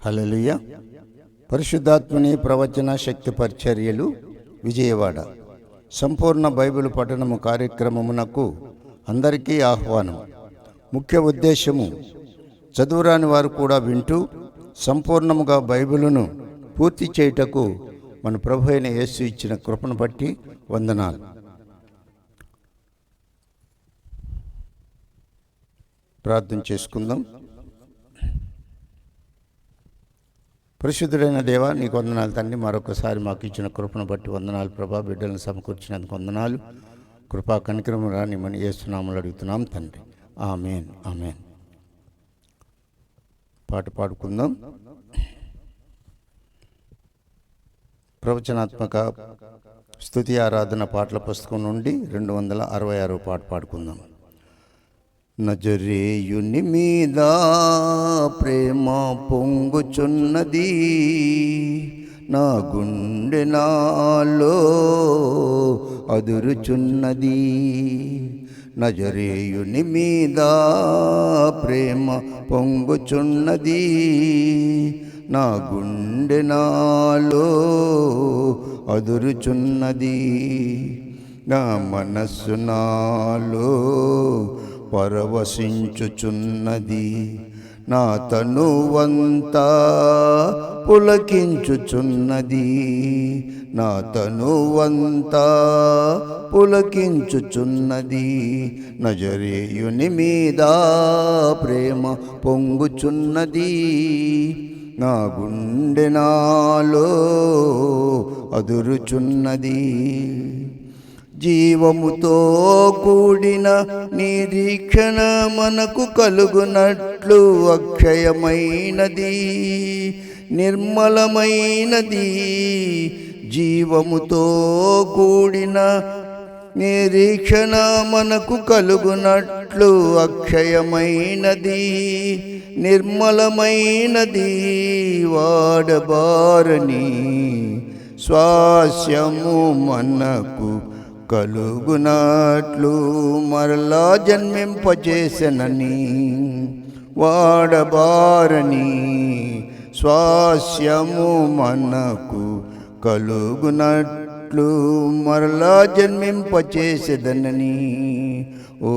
హల్లెలూయా. పరిశుద్ధాత్మని ప్రవచన శక్తి పరిచర్యలు విజయవాడ సంపూర్ణ బైబిల్ పఠనము కార్యక్రమమునకు అందరికీ ఆహ్వానం. ముఖ్య ఉద్దేశము చదువురాని వారు కూడా వింటూ సంపూర్ణముగా బైబిలును పూర్తి చేయుటకు మన ప్రభు అయిన యేసు ఇచ్చిన కృపను బట్టి వందనాలు. ప్రార్థన చేసుకుందాం. పరిశుద్ధుడైన దేవా, నీకు వందనాలు తండ్రి. మరొకసారి మాకు ఇచ్చిన కృపను బట్టి వందనాలు ప్రభా. బిడ్డలను సమకూర్చినందుకు వందనాలు. కృపా కనికరము రాని మన యేసునామములో అడుగుతున్నాం తండ్రి. ఆమేన్, ఆమేన్. పాట పాడుకుందాం. ప్రవచనాత్మక స్తుతి ఆరాధన పాటల పుస్తకం నుండి 266వ పాట పాడుకుందాం. నజరేయుని మీద ప్రేమ పొంగుచున్నది, నా గుండె నాలో అదురుచున్నది. నజరేయుని మీద ప్రేమ పొంగుచున్నది, నా గుండె నాలో అదురుచున్నది. నా మనస్సు నాలో పరవశించుచున్నది, నా తనువంతా పులకించుచున్నది. నా తనువంతా పులకించుచున్నది. నజరేయుని మీద ప్రేమ పొంగుచున్నది, నా గుండె నాలో అదురుచున్నది. జీవముతో కూడిన నిరీక్షణ మనకు కలుగునట్లు అక్షయమైనది, నిర్మలమైనది. జీవముతో కూడిన నిరీక్షణ మనకు కలుగునట్లు అక్షయమైనది, నిర్మలమైనది. వాడబారని స్వాస్యము మనకు కలుగునట్లు మరలా జన్మింపజేసెనని. వాడబారని స్వాస్యము మనకు కలుగునట్లు మరలా జన్మింపచేసేదనని. ఓ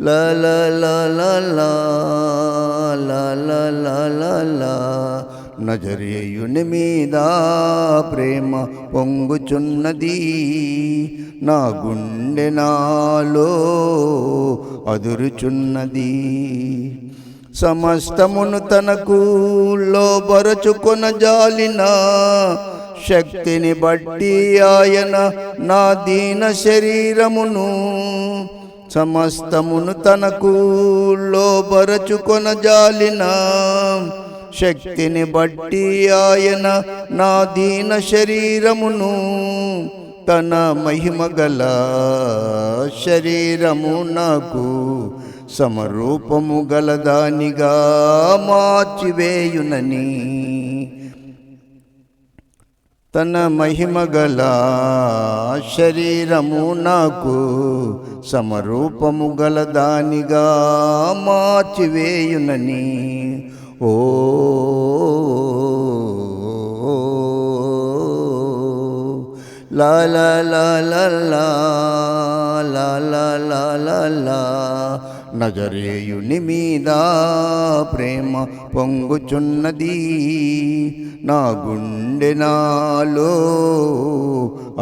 లా లా లా లా లా లా లా లా లా లా. నజరేయుని మీద ప్రేమ పొంగుచున్నది, నా గుండె నాలో అదురుచున్నది. సమస్తమును తనకు లోబరచుకొన జాలిన శక్తిని బట్టి ఆయన నా దీన శరీరమును. సమస్తమును తనకు లోబరచుకొన జాలిన శక్తిని బట్టి ఆయన నా దీన శరీరమును తన మహిమగల శరీరము నాకు సమరూపము గలదానిగా మార్చివేయునని. తన మహిమగల శరీరము నాకు సమరూపము గలదానిగా మార్చివేయునని. ఓ లా లా లా లా లా లా లా లా లా లా. నజరేయుని మీద ప్రేమ పొంగుచున్నది, నా గుండె నాలో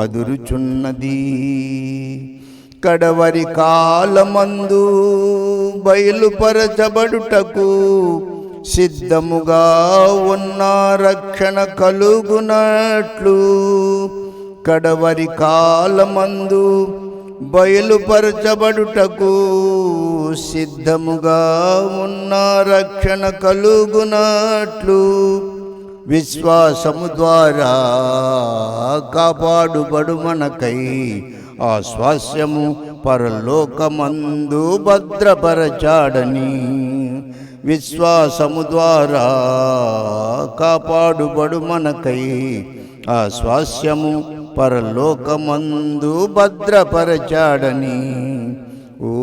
అదురుచున్నది. కడవరి కాలమందు బయలుపరచబడుటకు సిద్ధముగా ఉన్న రక్షణ కలుగునట్లు. కడవరి కాలమందు బయలుపరచబడుటకు సిద్ధముగా ఉన్న రక్షణ కలుగునట్లు విశ్వాసము ద్వారా కాపాడుబడు మనకై ఆ స్వాస్యము పరలోకమందు భద్రపరచాడని. విశ్వాసము ద్వారా కాపాడుబడు మనకై ఆ స్వాస్యము పరలోకమందు భద్రపరచాడని. ఓ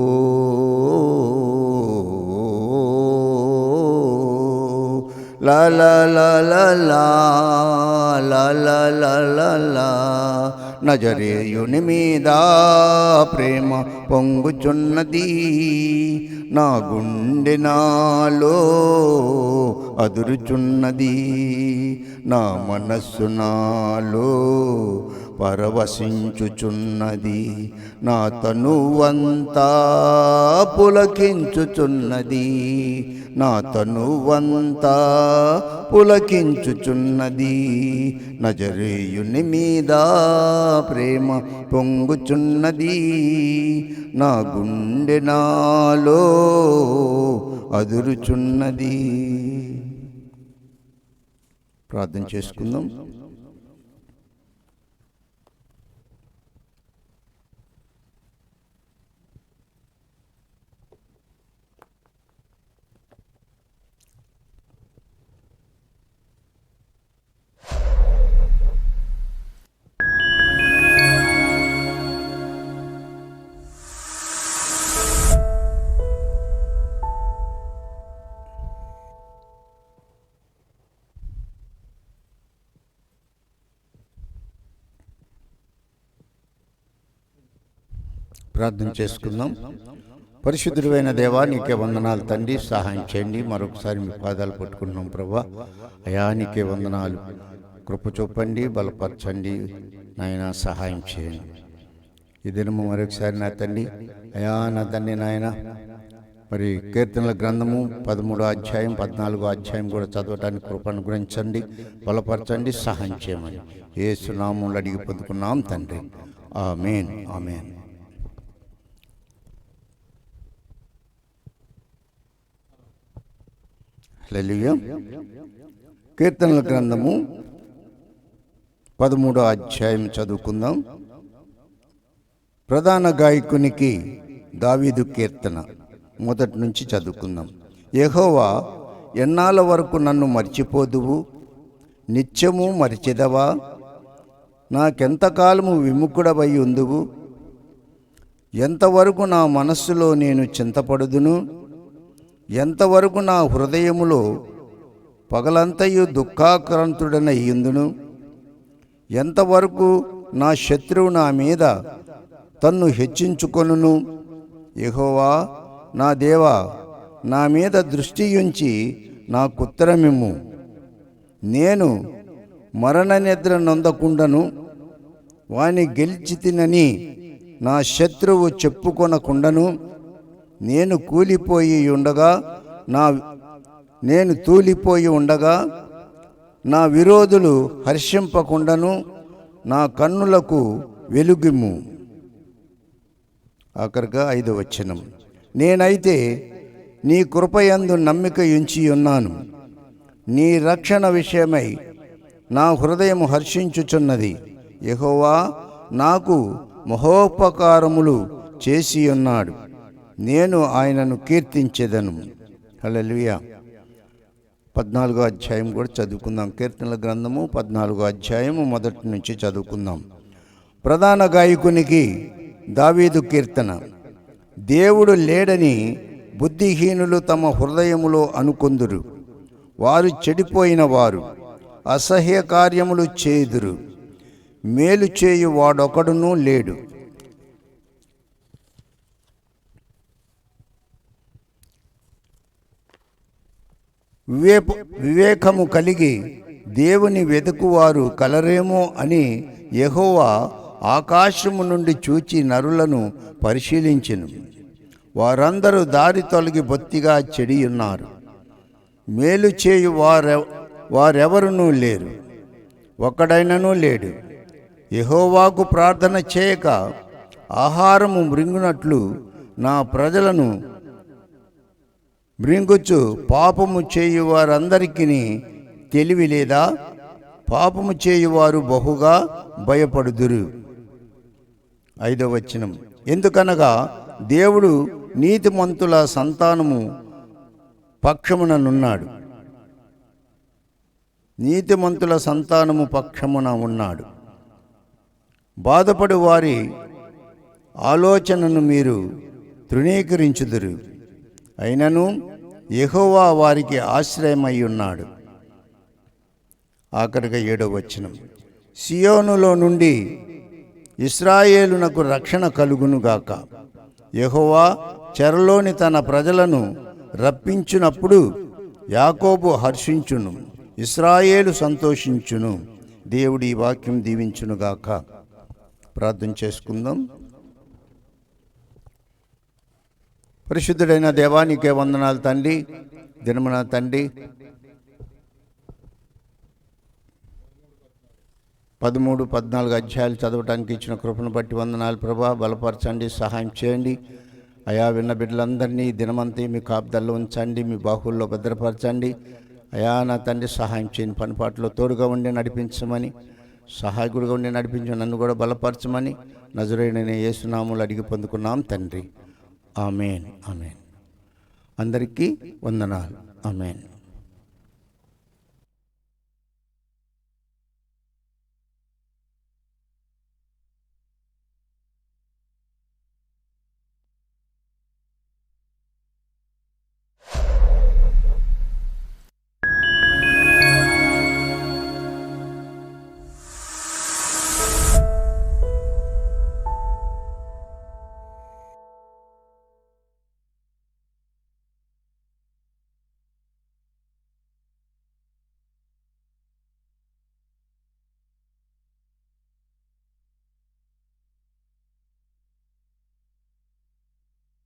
లా లా లా లా లా లా లా లా లా లా. నజరేయుని మీద ప్రేమ పొంగుచున్నది, నా గుండె నాలో అదురుచున్నది, నా మనస్సు నాలో పరవశించుచున్నది, నా తనువంతా పులకించుచున్నది, నా తనువంతా పులకించుచున్నది. నజరేయుని మీద ప్రేమ పొంగుచున్నది, నా గుండె నాలో అదురుచున్నది. ప్రార్థన చేసుకుందాం. ప్రార్థన చేసుకుందాం. పరిశుద్ధుడైన దేవా, నీకే వందనాలు తండ్రి. సహాయం చేయండి. మరొకసారి మీ పాదాలు పట్టుకుంటున్నాం ప్రభా. అయా నీకే వందనాలు. కృప చూపండి, బలపరచండి నాయన, సహాయం చేయండి. ఈ దినము మరొకసారి నా తండ్రి, అయా నా తండ్రి నాయన, మరి కీర్తనల గ్రంథము 13వ అధ్యాయం 14వ అధ్యాయం కూడా చదవటానికి కృప అనుగ్రహించండి, బలపరచండి, సహాయం చేయమని యేసు నామములో అడిగి పొందుకున్నాం తండ్రి. ఆమేన్, ఆమేన్. హల్లెలూయా. కీర్తనల గ్రంథము 13వ అధ్యాయం చదువుకుందాం. ప్రధాన గాయకునికి దావీదు కీర్తన మొదటి నుంచి చదువుకుందాం. యెహోవా, ఎన్నాళ్ళ వరకు నన్ను మర్చిపోదువు? నిత్యము మరిచెదవా? నాకెంతకాలము విముఖుడవై ఉందువు? ఎంతవరకు నా మనస్సులో నేను చింతపడుదును? ఎంతవరకు నా హృదయములో పగలంతయు దుఃఖాక్రాంతుడనయ్యుందును? ఎంతవరకు నా శత్రువు నా మీద తన్ను హెచ్చించుకొనును? యెహోవా నా దేవా, నా మీద దృష్టి ఉంచి నాకుత్తరమిమ్ము. నేను మరణ నిద్ర నొందకుండను, వాని గెలిచితినని నా శత్రువు చెప్పుకొనకుండను. నేను తూలిపోయి ఉండగా నా విరోధులు హర్షింపకుండను. నా కన్నులకు వెలుగిమ్ము. ఆఖరిగా 5వ వచనం. నేనైతే నీ కృపయందు నమ్మిక ఉంచి ఉన్నాను. నీ రక్షణ విషయమై నా హృదయం హర్షించుచున్నది. యెహోవా నాకు మహోపకారములు చేసి ఉన్నాడు, నేను ఆయనను కీర్తించెదను. హల్లెలూయా. 14వ అధ్యాయం కూడా చదువుకుందాం. కీర్తనల గ్రంథము 14వ అధ్యాయము మొదటి నుంచి చదువుకుందాం. ప్రధాన గాయకునికి దావీదు కీర్తన. దేవుడు లేడని బుద్ధిహీనులు తమ హృదయములో అనుకొందురు. వారు చెడిపోయిన వారు అసహ్య కార్యములు చేయుదురు. మేలు చేయు వాడొకడునూ లేడు. వివేకము కలిగి దేవుని వెతుకువారు కలరేమో అని యెహోవా ఆకాశము నుండి చూచి నరులను పరిశీలించెను. వారందరూ దారి తొలగి బొత్తిగా చెడి ఉన్నారు. మేలు చేయు వారెవరునూ లేరు, ఒక్కడైనను లేడు. యెహోవాకు ప్రార్థన చేయక ఆహారము మృంగునట్లు నా ప్రజలను మృంగుచు పాపము చేయు వారందరికీ తెలివి లేదా? పాపము చేయువారు బహుగా భయపడుదురు. 5వ వచనం. ఎందుకనగా దేవుడు నీతిమంతుల సంతానము పక్షముననున్నాడు. నీతిమంతుల సంతానము పక్షమున ఉన్నాడు. బాధపడు వారి ఆలోచనను మీరు తృణీకరించుదురు. అయినను యెహోవా వారికి ఆశ్రయమై ఉన్నాడు. ఆఖరిగా 7వ వచనం, సియోనులో నుండి ఇశ్రాయేలునకు రక్షణ కలుగునుగాక. యెహోవా చెరలోని తన ప్రజలను రప్పించినప్పుడు యాకోబు హర్షించును, ఇశ్రాయేలు సంతోషించును. దేవుడి ఈ వాక్యం దీవించునుగాక. ప్రార్థన చేసుకుందాం. పరిశుద్ధుడైన దేవా, నీకే వందనాలు తండ్రి. దినమున తండ్రి 13, 14 అధ్యాయాలు చదవటానికి ఇచ్చిన కృపను బట్టి వందనాలు ప్రభా. బలపరచండి, సహాయం చేయండి అయా. విన్న బిడ్డలందరినీ దినమంతా మీ కాపుదల్లో ఉంచండి, మీ బాహుల్లో భద్రపరచండి అయా. నా తండ్రి సహాయం చేయండి, పనిపాట్లో తోడుగా ఉండి నడిపించమని, సహాయకుడిగా ఉండి నడిపించి నన్ను కూడా బలపరచమని నజరేయుడైన యేసు నామములో అడిగి పొందుకున్నాం తండ్రి. ఆమేన్, ఆమేన్. అందరికీ వందనాలు. ఆమేన్.